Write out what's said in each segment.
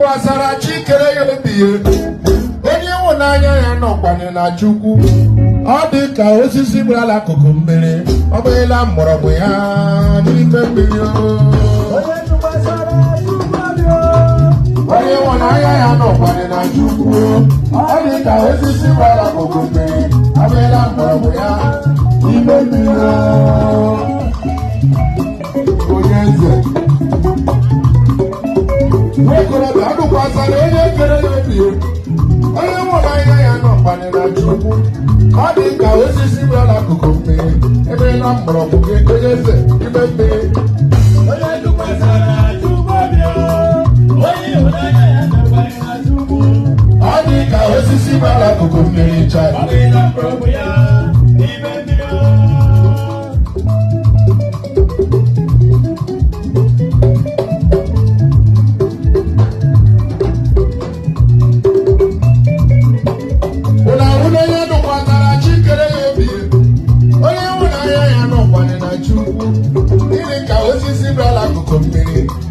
Wasara chikere yobiye onye nwụnanya ya nọkwanye na Chukwu ọ dị ka osisi gbara n'akụkụ mmiri ọ bụghịla mgbọrọgwụ ya n'ime mmiri onye nwụnanya ya nọkwanye na Chukwu ọ dị ka osisi gbara n'akụkụ mmiri ọ bụghịla mgbọrọgwụ ya n'ime mmiri onye eze nwokorobịa adụkwasara onye kere ya obi onye nwụnanya ya nọkwanye na Chukwu ọ dị ka osisi gbara n'akụkụ mmiri ebe na mgbọrọgwụ gị onye eze ime mmiri onye dụkwasara Chukwu obi onye ịhụnanya ya nọkwanye na Chukwu ọ dị ka osisi gbara n'akụkụ mmiri chara ọ dị na mgbọrọgwụ ya n'ime mmiri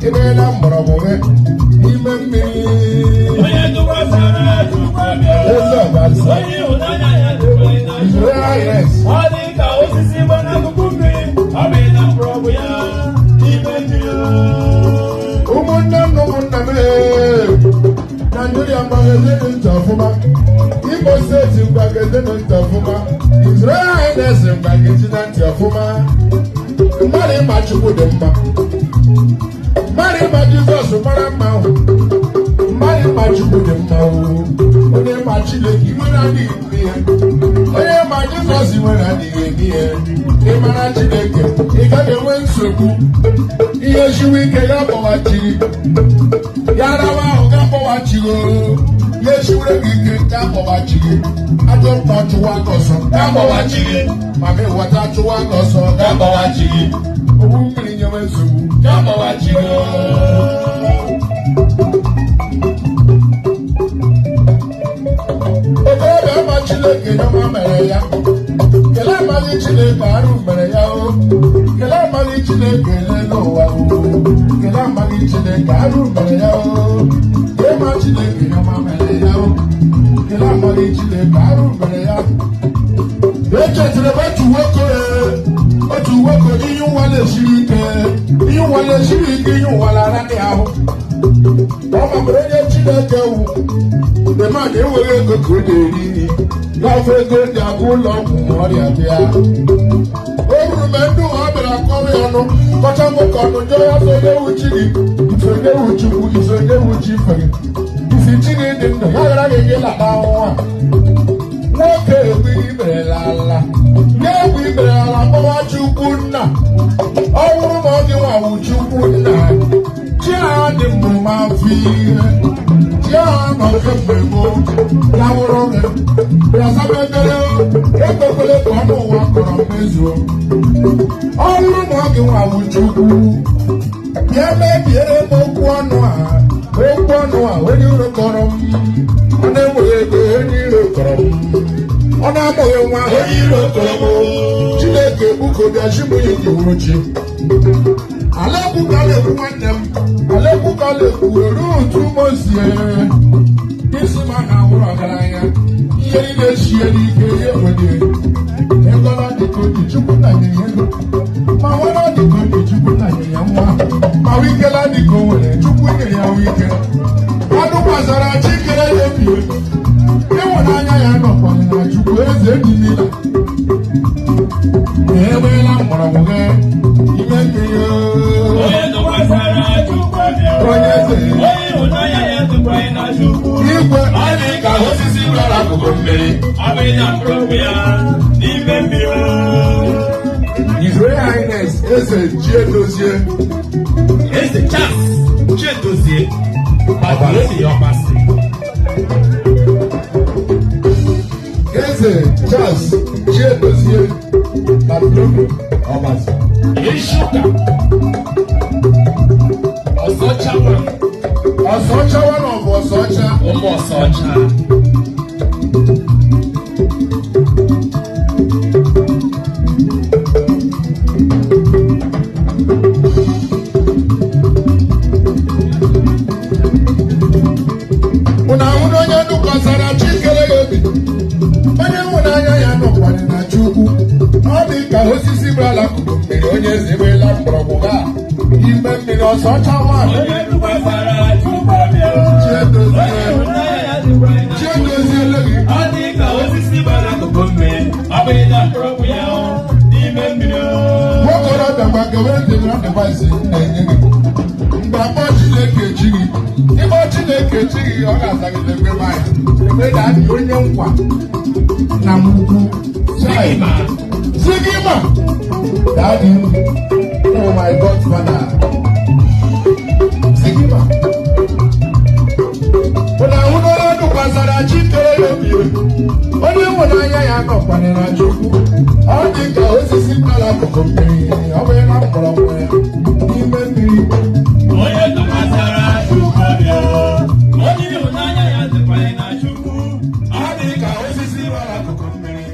ebe na mgbọrọgwụ gị n'ime mmiri onye dụkwasara Chukwu obi onye ịhụnanya ya nọkwanye na Chukwu ọ dị ka osisi gbara n'akụkụ mmiri ọ bụ na mgbọrọgwụ ya n'ime mmiri ụmụnne m na ụmụnna m Nigeria gbagedenu ntị ọfụma Imo steeti gbagedenu ntị ọfụma Israel Highness gbagedi na ntị ọfụma mmadụ ịma Chukwu dị mma mmadụ ịma Jizọs mara mma mmadụ ịma Chukwu dị mma onye ịma Chineke iwe na-adịghị eme ihe onye ịma Jizọs iwe na-adịghị eme ihe ịmara Chineke ị gaghị enwe nsogbu ihe siwe ike ya kpọghachiri ya rawa ahụ ga-akpọghachiri ihe siwere gị ike ga-akpọghachiri ajọ mkpọ chụwa gị ọsọ ga-akpọghachiri mama ịghọta chụwa gị ọsọ ga-akpọghachiri ogbu mmiri nyewe nsogbu ga-akpọghachiri okorobịa ama Chineke nyọma mere ya kelee amaghị Chineke arụ mere ya o kelee amaghị Chineke elele ụwa o kelee amaghị Chineke arụ mere ya o ịma Chineke nyọma mere ya o kelee amaghị Chineke arụ mere ya echetara m otu nwoke ihe ụwa na-esiri ike ihe ụwa na-esiri ike ihe ụwa na-ara dị ahụ ọ makwara onye Chineke wu mgbe mmadụ enweghị ego ka ọ na-eri nri n'afọ ego ndị agụ ụlọ ọgwụ ma ọrịa bịa o ruru mgbe ndị ụwa bịara kọrọ ya ọnụ kọcha nwoke ọnụ nye ya sonyewu chi gị isonyewu Chukwu isonyewu chi ife gị isi chi gị dị ndụ ya gara gị gị lata ọnwụnwa nwoke egwu iberela ala nye egwu iberela ala kpọwa Chukwu nna ọ bụrụ ma ọ dị nwawu Chukwu nna chi ha dị mbụ ma afọ ihe chi ha nọ kemgbe gboo ya wụrụ gị bịazabedere ekpekwele ka ọnụ ụwa kọrọ mmezuo ọ bụrụ ma ọ gị nwawu Chukwu bịa mebiere m okwu ọnụ a onye iro kọrọ m ọ na-enweghị ego onye iro kọrọ m ọ na-amụghị nwa onye iro kọrọ m Chineke buko bịa chimụnye gị wuru chi Alekwu nwanne m Alekwu eru otu mozie isi ma na awụrụ ọgaranya ihe niile sie n'ike ihe nwere egola dịka obi Chukwu na nyere ego ma nwere dịka obi Chukwu na nyere ya nwa ma wikela dịka o nwere Chukwu nyere ya wike adụkwasara chikere ya obi ịhụnanya ya nọkwanye na Chukwu eze dị niile enweela mgbọrọgwụ gị ime nke ya onye dụkwasara Chukwu obi onye eze onye ịhụnanya ya nọkwanye na Chukwu igwe ọ dị ka osisi gbara n'akụkụ mmiri ọ bụ na mgbọrọgwụ ya n'ime mmiri Israel Highness eze Chiedozie eze Charles Chiedozie ọbasi eze Charles Chiedozie Bartolome ọbasi Ishuka Ọsọchawa na ọ bụ ọsọcha ụmụ ọsọcha mgbọrọgwụ ga ime mmiri ọsọ ọcha nwaanyị chiedoziele gị nwokorobịa gbakewe ndị advaịsị na-enye gị mgbe akpọ Chineke echighị ịkpọ Chineke echighị ọ ga-azagide ebe nwanyị ebe na-adị onye nkwa na mgbu Zigima Daddy oh my godfather Zigima When I want to pasara chikere yobi onye nwere anya ya nọkwanye na Chukwu ọ dị ka osisi kpara akụkụ mmiri ọ bụ na mgbọrọgwụ ya n'ime mmiri onye tụkwasara Chukwu bịa onye ịhụnanya ya dịkwanye na Chukwu ọ dị ka osisi kpara akụkụ mmiri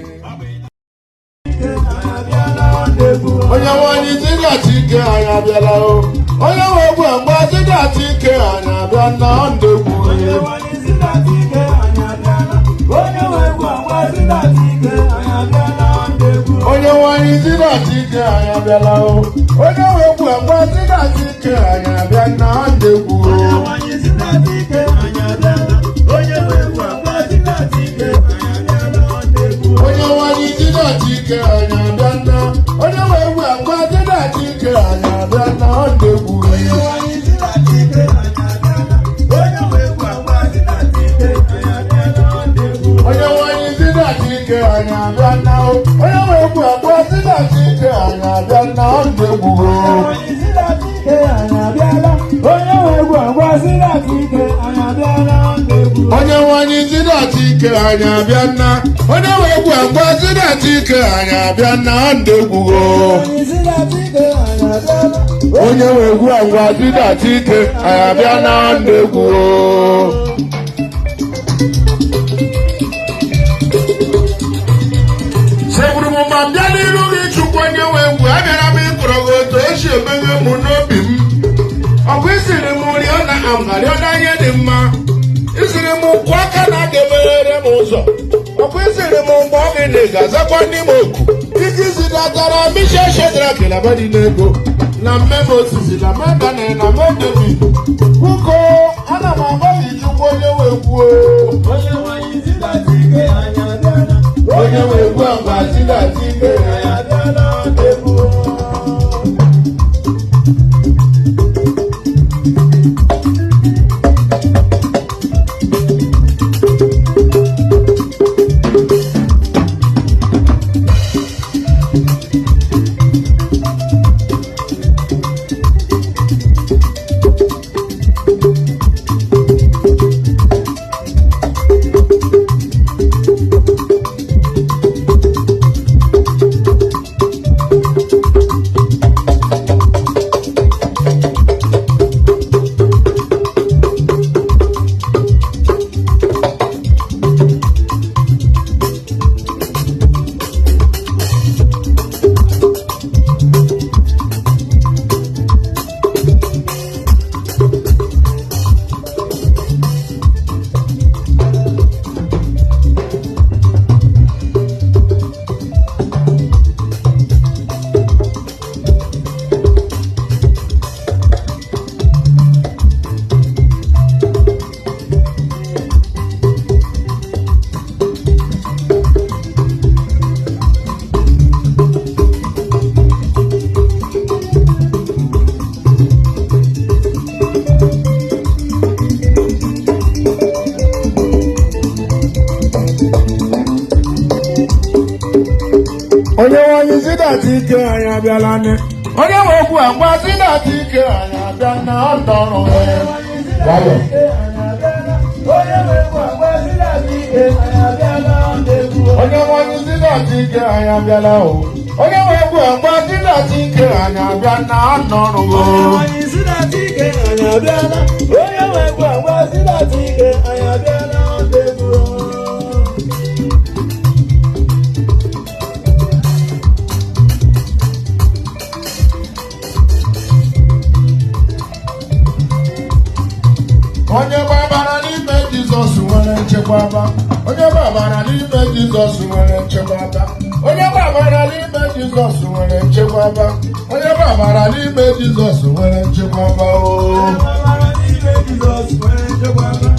onye nwanyị dịghachi ike anyị abịala o onye nwe egwu mgbe dịghachi ike anyị abịa na ndegwu onye nwanyị dịghachi ike anyị abịala onye nwe egwu mgbe dịghachi ike anyị abịa na ndegwu onye nwanyị dịghachi ike anyị abịala o onye nwe egwu mgbe dịghachi ike anyị abịa na ndegwu onye nwanyị dịghachi ike anyị abịala onye nwe egwu mgbe dịghachi ike anyị abịa na ndegwu onye nwanyị dịghachi ike anyị abịa na onye nwe egwu mgbe dịghachi ike anyị abịa na ndegwu onye nwanyị dịghachi ike anyị abịala onye nwe egwu mgbe dịghachi ike anyị abịa na ndegwu onye nwanyị dịghachi ike anyị abịa na onye nwe egwu mgbe dịghachi ike anyị abịa na ndegwu onye nwanyị dịghachi ike anyị abịa na onye nwe egwu mgbe dịghachi ike anyị abịa na ndegwu onye nwe egwu mgbe dịghachi ike anyị abịa na ndegwu segburu m ma bịa n'iru gị Chukwu onye nwe egwu abịara m ịkọrọ gị otu o si emeghe m n'obi m ọ bụ isiri m rịọ na rịọ anya dị mma isiri m kwụ aka na aga emeghere m ụzọ ọ bụ isiri m mgbe ọ gị na ị ga-azakwa ndị m oku ike zidatara misha shedra kelabadị n'ego na mmemme osisi na mekane na medebi kwuko ana m agwa gị Chukwu onye nwe egwu onye nwanyị dịghachi ike anyị abịala onye nwe egwu agwa dịghachi ike anyị abịala ndegwu onye nwanyị dịghachi ike anyị abịala nne onye nwe egwu agwa dịghachi ike anyị abịa na ndọrọ onye nwanyị dịghachi ike anyị abịala onye nwe egwu mgbe dịghachi ike anyị abịala ndegwu onye nwanyị dịghachi ike anyị abịala o onye nwe egwu agwa dịghachi ike anyị abịa na ndọrọ onye nwanyị dịghachi ike anyị abịala onye nwe egwu mgbe dịghachi ike anyị abịala ndegwu onye gbabara n'ime Jizọs nwere nchekwaba onye gbabara n'ime Jizọs nwere nchekwaba onye gbabara n'ime Jizọs nwere nchekwaba onye gbabara n'ime Jizọs nwere nchekwaba o. Onye gbabara n'ime Jizọs nwere nchekwaba.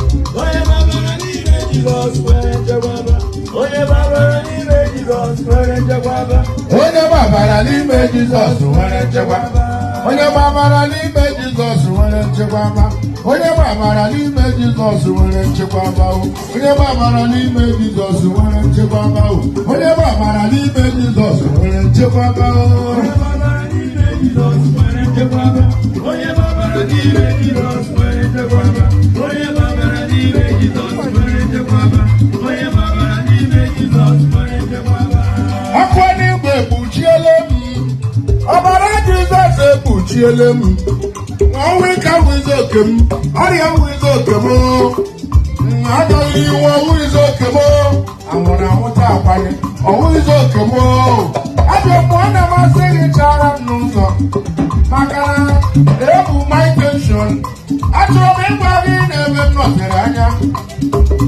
Onye gbabara n'ime Jizọs nwere nchekwaba. Onye gbabara n'ime Jizọs nwere nchekwaba. Onye gbabara n'ime Jizọs nwere nchekwaba. Onye gbabara n'ime Jizọs nwere nchekwaba. Onye gbabara n'ime Jizọs nwere nchekwaba o. Onye gbabara n'ime Jizọs nwere nchekwaba o. Onye gbabara n'ime Jizọs nwere nchekwaba o. Onye gbabara n'ime Jizọs nwere nchekwaba. Onye gbabara n'ime Jizọs nwere nchekwaba. Onye gbabara n'ime Jizọs nwere nchekwaba. Onye gbabara n'ime Jizọs nwere nchekwaba. Akwa n'igwe ekpuchiele m, ọbara Jizọs ekpuchiele m. Ọnwụ ike awụghịzi oke m, ọrịa awụghịzi oke m, agaghị iwu ọwụghịzi oke m, anwụrụ anwụta akwanye ọwụghịzi oke m. Abịa mgbe ọ na-amasị ịchara m n'ụzọ maka na ebu my intention. Achọrọ m ịgwa gị na-eme m nọtere anya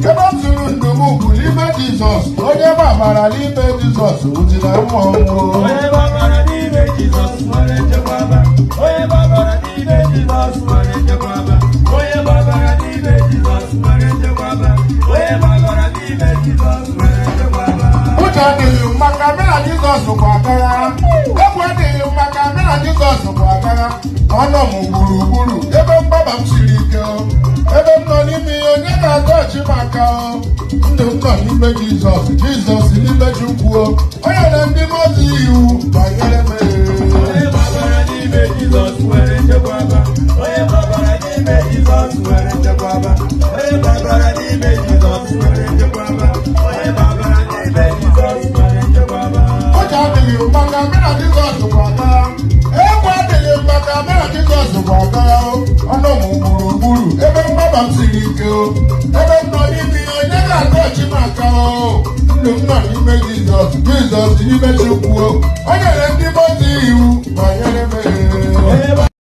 ebe m zụrụ ndụ m bụ n'ime Jizọs. Onye gbabara n'ime Jizọs ụdịna mmụọ. Onye gbabara n'ime Jizọs nwere nchekwaba. Onye gbabara n'ime Jizọs nwere nchekwaba. Onye gbabara n'ime Jizọs nwere nchekwaba. Onye gbabara n'ime Jizọs nwere nchekwaba. Ụjọ adịghị m maka mụ na Jizọs bụ agagha. Egwu adịghị m maka mụ na Jizọs bụ agagha. Ọ nọ m gburugburu ebe mgbaba m siri ike o. Ebe m nọ n'ime ihe onye ga-aga ọchị maka o. Ndụ m nọ n'ime Jizọs, Jizọs n'ime Chukwu o. O nyere ndị mmụọ iwu banyere m. Onye gbabara n'ime Jizọs nwere nchekwaba. Onye gbabara n'ime Jizọs nwere nchekwaba. Onye gbabara n'ime Jizọs nwere nchekwaba. Onye gbabara n'ime Jizọs nwere nchekwaba. Ụjọ adịghị m maka mụ na Jizọs bụ agagha. Egwu adịghị m maka mụ na Jizọs bụ agagha o. Ọ nọ m gburugburu ebe mgbaba m siri ike o. Ebe m nọ n'ime ihe onye ga-aga ọchị maka o. Ndụ m nọ n'ime Jizọs, Jizọs n'ime Chukwu o. O nyere ndị mmụọ iwu banyere m. Onye